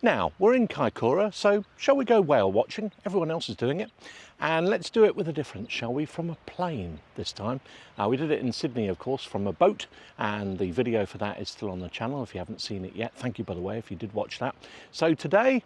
Now, we're in Kaikōura, so shall we go whale watching? Everyone else is doing it. And let's do it with a difference, shall we? From a plane this time. We did it in Sydney, of course, from a boat, and the video for that is still on the channel if you haven't seen it yet. Thank you, by the way, if you did watch that. So today,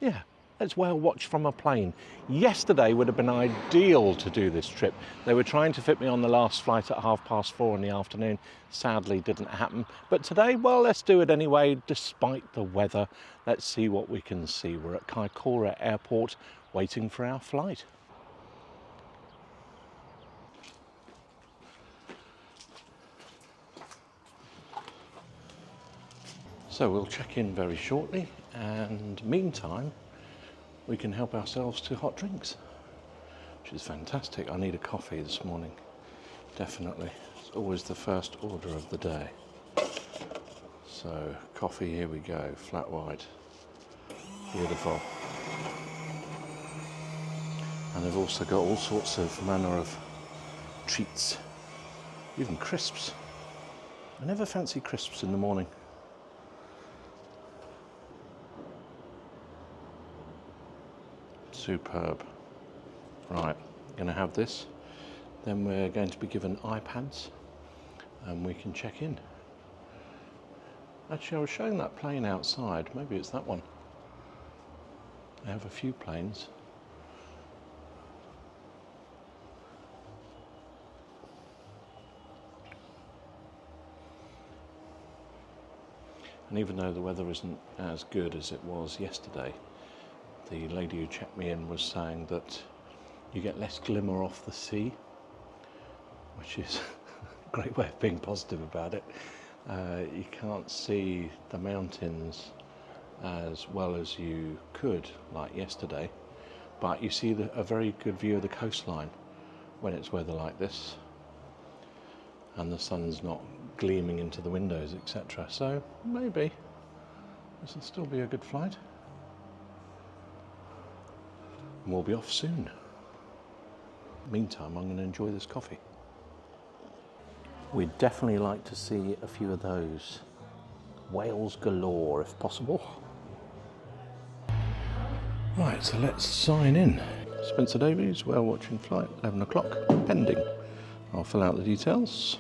yeah, let's whale watch from a plane. Yesterday would have been ideal to do this trip. They were trying to fit me on the last flight at 4:30 in the afternoon. Sadly, didn't happen. But today, well, let's do it anyway, despite the weather. Let's see what we can see. We're at Kaikōura Airport, waiting for our flight. So we'll check in very shortly, and meantime, we can help ourselves to hot drinks, which is fantastic. I need a coffee this morning, definitely. It's always the first order of the day. So, coffee, here we go, flat white. Beautiful. And they've also got all sorts of manner of treats, even crisps. I never fancy crisps in the morning. Superb. Right, gonna have this. Then we're going to be given iPads and we can check in. Actually, I was showing that plane outside. Maybe it's that one. They have a few planes. And even though the weather isn't as good as it was yesterday, the lady who checked me in was saying that you get less glimmer off the sea, which is a great way of being positive about it. You can't see the mountains as well as you could, like yesterday, but you see a very good view of the coastline when it's weather like this, and the sun's not gleaming into the windows, etc. So maybe this will still be a good flight. And we'll be off soon. Meantime, I'm going to enjoy this coffee. We'd definitely like to see a few of those. Whales galore, if possible. Right, so let's sign in. Spencer Davies, whale watching flight, 11 o'clock, pending. I'll fill out the details.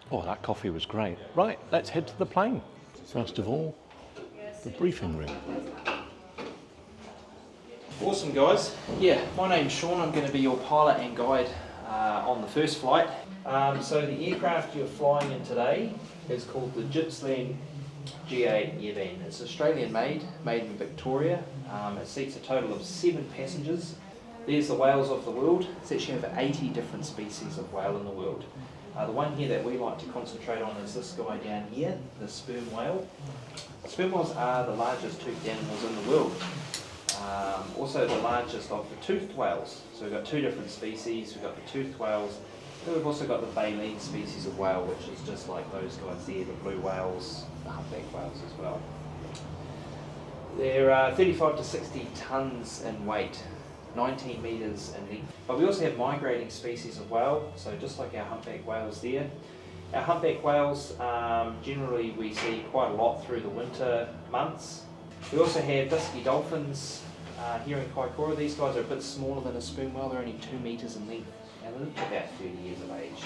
Oh, that coffee was great. Right, let's head to the plane. First of all, the briefing room. Awesome, guys. Yeah, my name's Sean. I'm going to be your pilot and guide on the first flight. So the aircraft you're flying in today is called the Gippsland G8 Airbane. It's Australian made in Victoria. It seats a total of 7 passengers. There's the whales of the world. It's actually over 80 different species of whale in the world. The one here that we like to concentrate on is this guy down here, the sperm whale. Sperm whales are the largest toothed animals in the world. Also the largest of the toothed whales. So we've got 2 different species. We've got the toothed whales, then we've also got the baleen species of whale, which is just like those guys there, the blue whales, the humpback whales as well. They're 35 to 60 tonnes in weight. 19 metres in length. But we also have migrating species of whale, so just like our humpback whales there. Our humpback whales, generally we see quite a lot through the winter months. We also have dusky dolphins here in Kaikōura. These guys are a bit smaller than a sperm whale, they're only 2 metres in length and they live to about 30 years of age.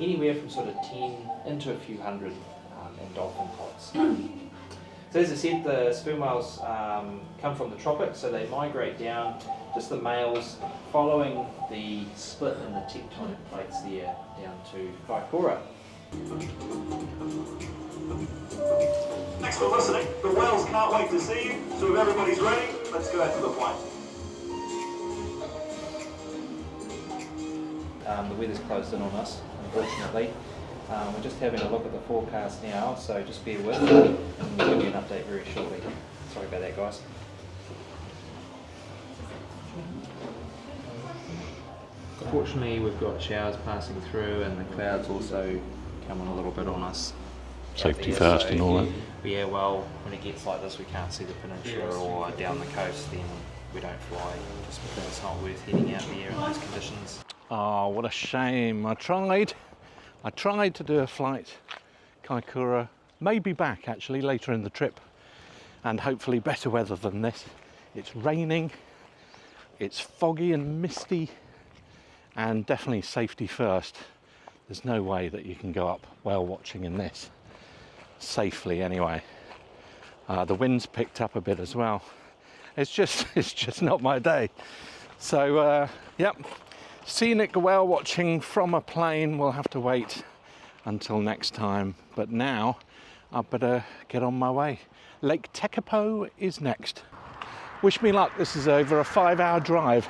Anywhere from sort of 10 into a few hundred in dolphin pods. So as I said, the sperm whales come from the tropics, so they migrate down, just the males, following the split in the tectonic plates there down to Kaikōura. Thanks for listening. The whales can't wait to see you, so if everybody's ready, let's go out to the plane. The weather's closed in on us, unfortunately. We're just having a look at the forecast now, so just bear with me and we'll give you an update very shortly. Sorry about that, guys. Fortunately, we've got showers passing through and the clouds also coming a little bit on us. Safety first and all that. Yeah, well, when it gets like this, we can't see the peninsula or down the coast, then we don't fly just because it's not worth heading out there in those conditions. Oh, what a shame. I tried to do a flight, Kaikōura, maybe back actually later in the trip, and hopefully better weather than this. It's raining, it's foggy and misty, and definitely safety first. There's no way that you can go up whale watching in this, safely anyway. The wind's picked up a bit as well. It's just not my day. So, yep. Scenic whale watching from a plane will have to wait until next time, but now I better get on my way. Lake Tekapo is next. Wish me luck, this is over a 5-hour drive.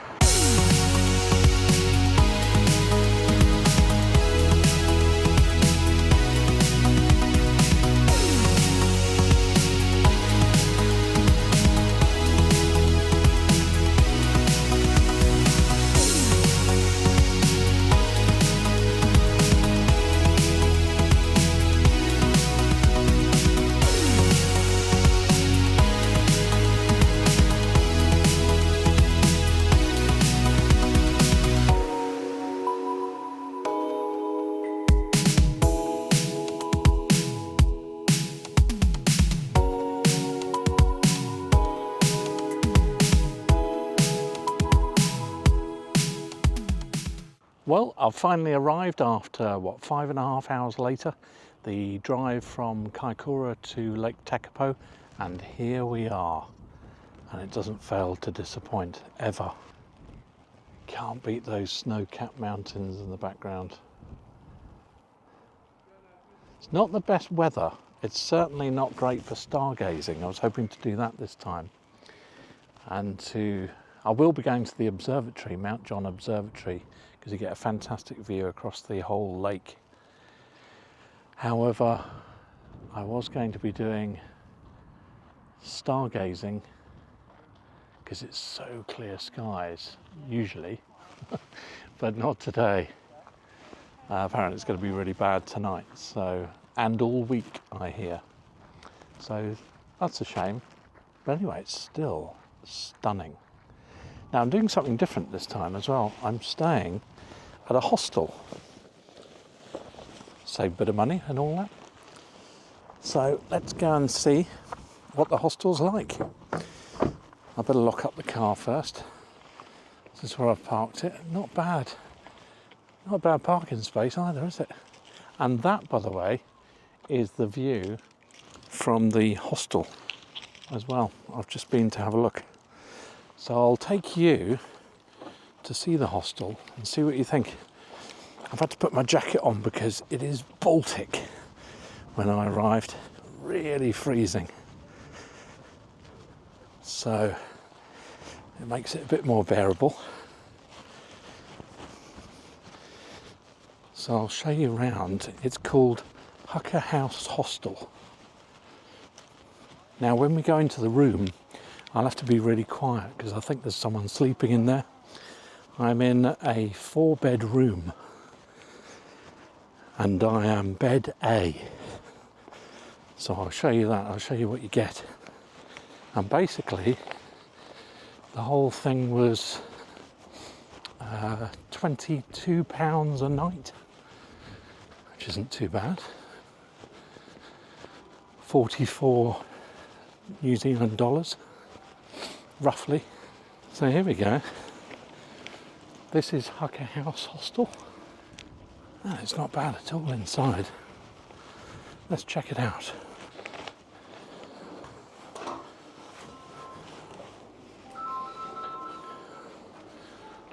Well, I've finally arrived after, 5.5 hours later, the drive from Kaikōura to Lake Tekapo, and here we are. And it doesn't fail to disappoint, ever. Can't beat those snow-capped mountains in the background. It's not the best weather. It's certainly not great for stargazing. I was hoping to do that this time. I will be going to the observatory, Mount John Observatory, because you get a fantastic view across the whole lake. However, I was going to be doing stargazing because it's so clear skies, usually, but not today. Apparently it's going to be really bad tonight, and all week, I hear. So that's a shame. But anyway, it's still stunning. Now I'm doing something different this time as well. I'm staying at a hostel. Save a bit of money and all that. So let's go and see what the hostel's like. I better lock up the car first. This is where I've parked it. Not bad. Not a bad parking space either, is it? And that, by the way, is the view from the hostel as well. I've just been to have a look. So I'll take you to see the hostel and see what you think. I've had to put my jacket on because it is Baltic when I arrived, really freezing. So it makes it a bit more bearable. So I'll show you around. It's called Hucker House Hostel. Now when we go into the room, I'll have to be really quiet because I think there's someone sleeping in there. I'm in a 4-bed room and I am bed A. So I'll show you that, I'll show you what you get. And basically, the whole thing was £22 a night, which isn't too bad. 44 New Zealand dollars. Roughly. So here we go. This is Hucker House Hostel. Oh, it's not bad at all inside. Let's check it out.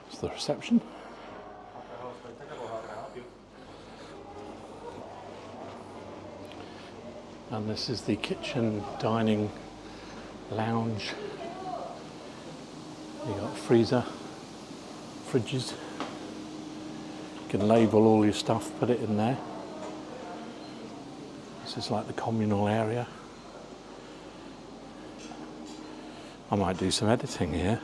It's the reception. And this is the kitchen, dining, lounge. You got freezer, fridges. You can label all your stuff, put it in there. This is like the communal area. I might do some editing here.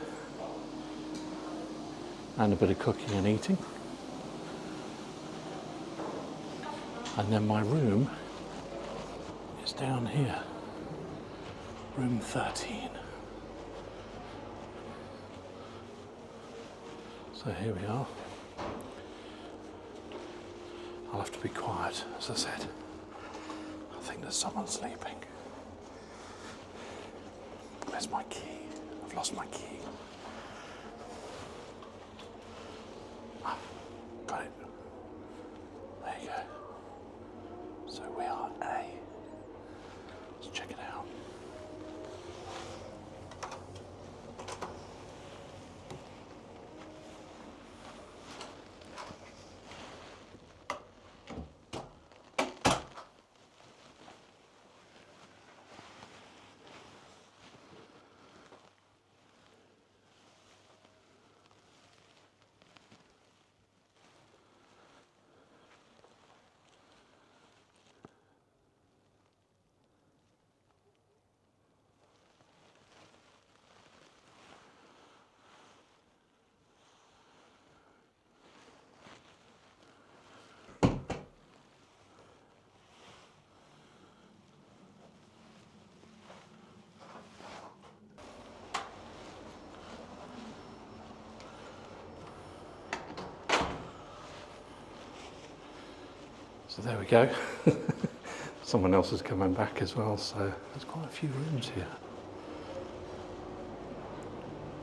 And a bit of cooking and eating. And then my room is down here. Room 13. So here we are. I'll have to be quiet, as I said. I think there's someone sleeping. Where's my key? I've lost my key. Ah, got it. There you go. So we are A. Let's check it out. So there we go. Someone else is coming back as well, so there's quite a few rooms here.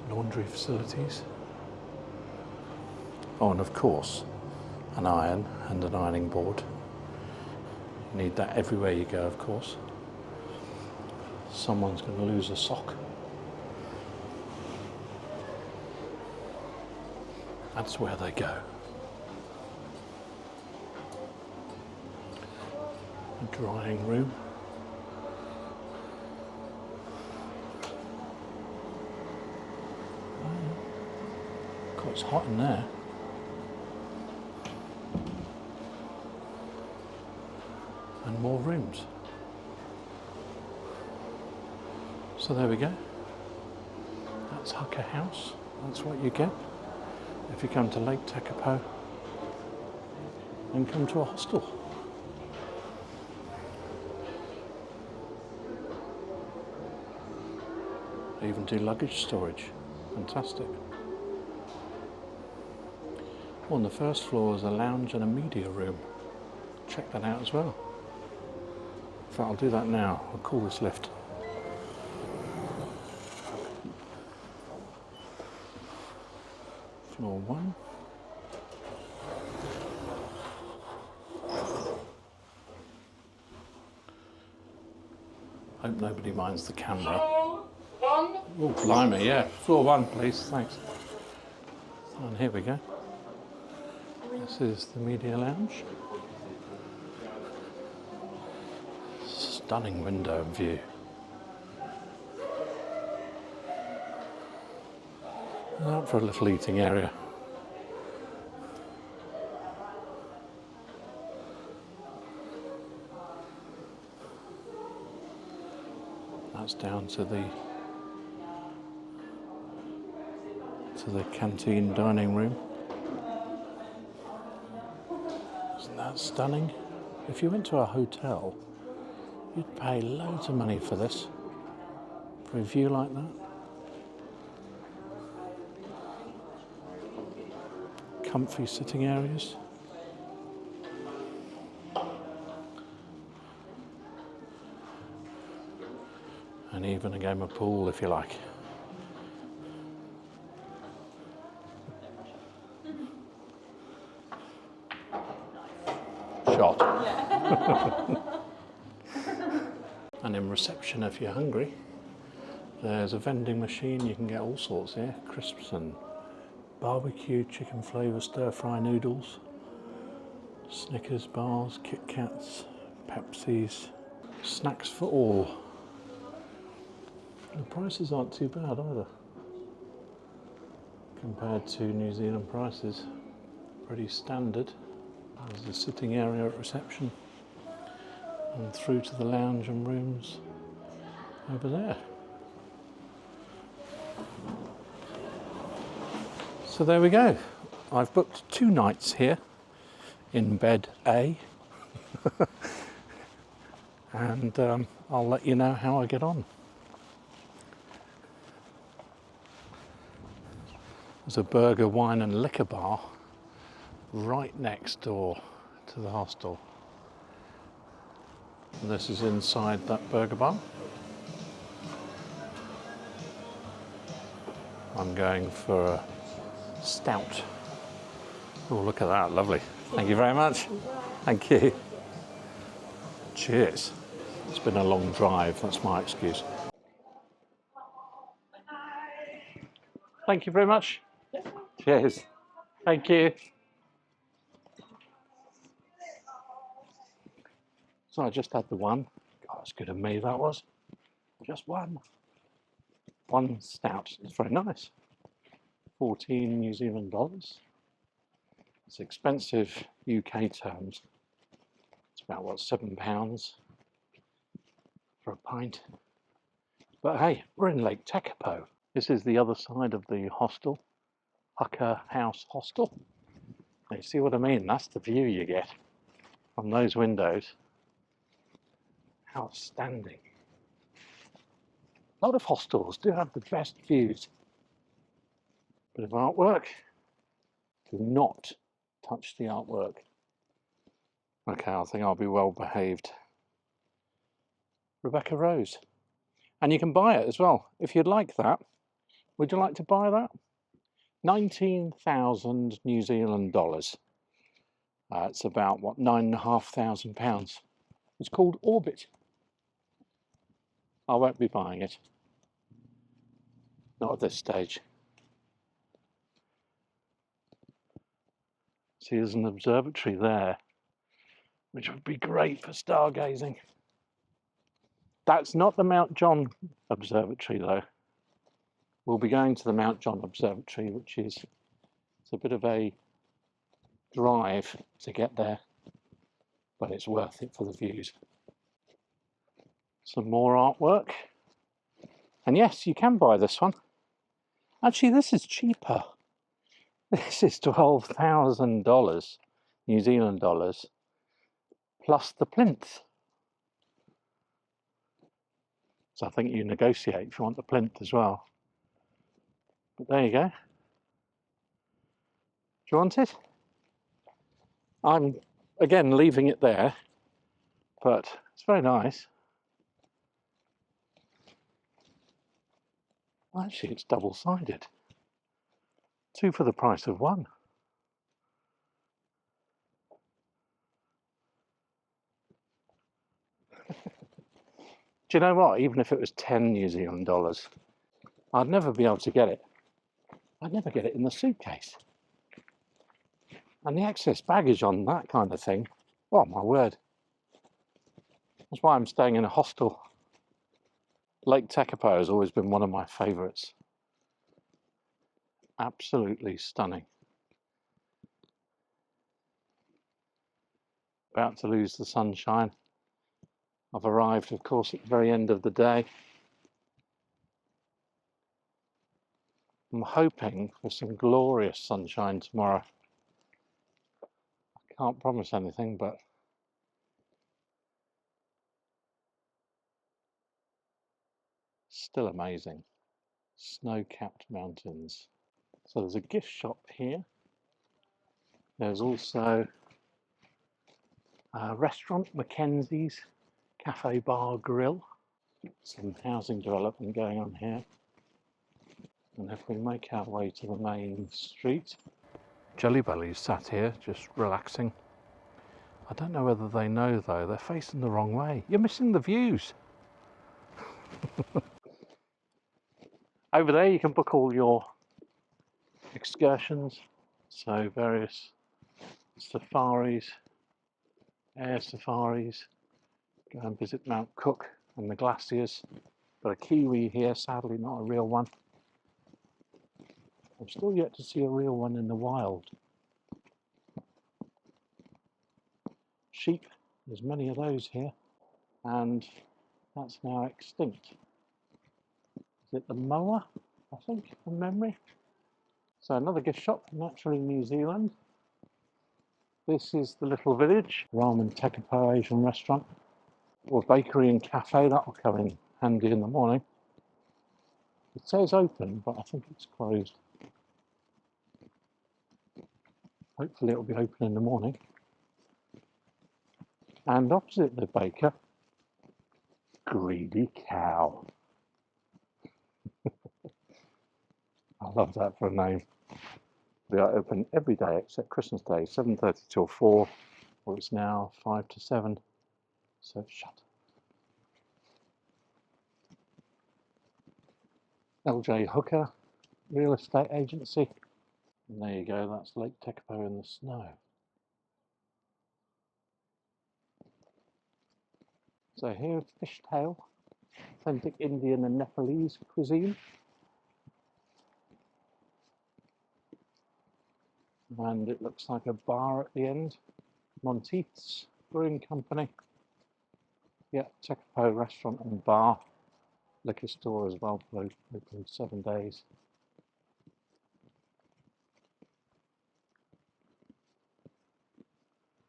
Laundry facilities. Oh, and of course, an iron and an ironing board. You need that everywhere you go, of course. Someone's going to lose a sock. That's where they go. A drying room. God, it's hot in there. And more rooms. So there we go. That's Hucker House. That's what you get if you come to Lake Tekapo and come to a hostel. They even do luggage storage. Fantastic. On the first floor is a lounge and a media room. Check that out as well. In fact, I'll do that now. I'll call this lift. Floor 1. Hope nobody minds the camera. Oh, blimey, yeah. Floor 1, please, thanks. And here we go. This is the media lounge. Stunning window view. And out for a little eating area. That's down to the canteen dining room. Isn't that stunning? If you went to a hotel, you'd pay loads of money for this, for a view like that. Comfy sitting areas. And even a game of pool if you like. Shot. Yeah. And in reception, if you're hungry, there's a vending machine. You can get all sorts here. Crisps and barbecue, chicken flavour, stir-fry noodles, Snickers bars, Kit Kats, Pepsis, snacks for all. The prices aren't too bad either, compared to New Zealand prices. Pretty standard. There's the sitting area at reception, and through to the lounge and rooms over there. So there we go. I've booked 2 nights here in bed A, and I'll let you know how I get on. There's a burger, wine and liquor bar right next door to the hostel. And this is inside that burger bar. I'm going for a stout. Oh, look at that, lovely. Thank you very much. Thank you. Cheers. It's been a long drive, that's my excuse. Thank you very much. Cheers. Thank you. So I just had the one. God, that's good of me, that was. Just one. One stout. It's very nice. 14 New Zealand dollars. It's expensive UK terms. It's about, what, £7 for a pint. But hey, we're in Lake Tekapo. This is the other side of the hostel. Hucker House Hostel. You see what I mean? That's the view you get from those windows. Outstanding. A lot of hostels do have the best views. Bit of artwork. Do not touch the artwork. Okay, I think I'll be well behaved. Rebecca Rose. And you can buy it as well, if you'd like that. Would you like to buy that? 19,000 New Zealand dollars. It's about, what, £9,500. It's called Orbit. I won't be buying it. Not at this stage. See, there's an observatory there, which would be great for stargazing. That's not the Mount John Observatory, though. We'll be going to the Mount John Observatory, which is it's a bit of a drive to get there, but it's worth it for the views. Some more artwork. And yes, you can buy this one. Actually, this is cheaper. This is $12,000 New Zealand dollars plus the plinth. So I think you negotiate if you want the plinth as well. But there you go. Do you want it? I'm again leaving it there, but it's very nice. Well, actually, it's double-sided. 2 for the price of 1. Do you know what? Even if it was 10 New Zealand dollars, I'd never be able to get it. I'd never get it in the suitcase. And the excess baggage on that kind of thing, oh my word. That's why I'm staying in a hostel. Lake Tekapo has always been one of my favourites. Absolutely stunning. About to lose the sunshine. I've arrived, of course, at the very end of the day. I'm hoping for some glorious sunshine tomorrow. I can't promise anything, but still amazing. Snow-capped mountains. So there's a gift shop here. There's also a restaurant, Mackenzie's Cafe Bar Grill. Some housing development going on here. And if we make our way to the main street, Jelly Belly's sat here just relaxing. I don't know whether they know though, they're facing the wrong way. You're missing the views. Over there you can book all your excursions, so various safaris, air safaris, go and visit Mount Cook and the glaciers. Got a kiwi here, sadly not a real one. I've still yet to see a real one in the wild. Sheep, there's many of those here, and that's now extinct. Is it the moa, I think, from memory? So another gift shop, naturally New Zealand. This is the little village, Ramen Tekapo Asian restaurant, or bakery and cafe. That will come in handy in the morning. It says open, but I think it's closed. Hopefully it'll be open in the morning. And opposite the baker, Greedy Cow. I love that for a name. They are open every day except Christmas Day, 7:30 till 4, or it's now 5 to 7, so it's shut. LJ Hooker Real Estate Agency. And there you go, that's Lake Tekapo in the snow. So here's fishtail, authentic Indian and Nepalese cuisine. And it looks like a bar at the end. Monteith's Brewing Company. Yeah, Tekapo restaurant and bar. Liquor store as well, open 7 days.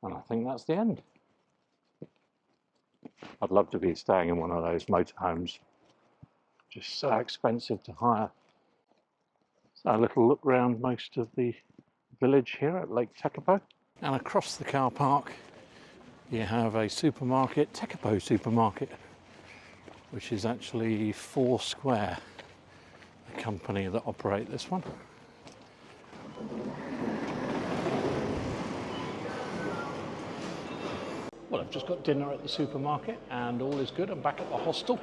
And I think that's the end. I'd love to be staying in one of those motorhomes. Just so expensive to hire. So a little look round most of the village here at Lake Tekapo. And across the car park you have a supermarket, Tekapo Supermarket, which is actually Foursquare, the company that operate this one. Well, I've just got dinner at the supermarket and all is good. I'm back at the hostel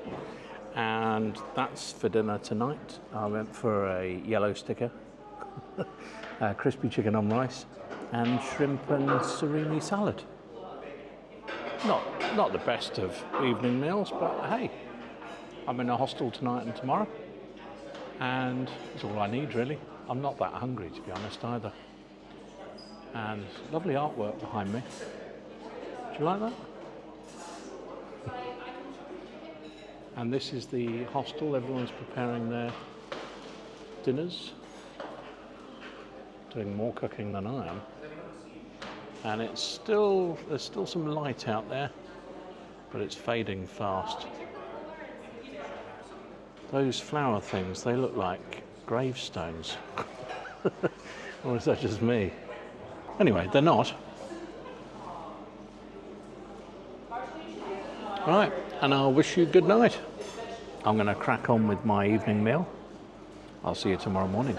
and that's for dinner tonight. I went for a yellow sticker, crispy chicken on rice and shrimp and surimi salad. Not the best of evening meals, but hey, I'm in a hostel tonight and tomorrow and it's all I need really. I'm not that hungry to be honest either. And lovely artwork behind me. Do you like that? And this is the hostel. Everyone's preparing their dinners, doing more cooking than I am. And there's still some light out there, but it's fading fast. Those flower things, they look like gravestones. Or is that just me? Anyway, they're not. Right, and I'll wish you good night. I'm going to crack on with my evening meal. I'll see you tomorrow morning.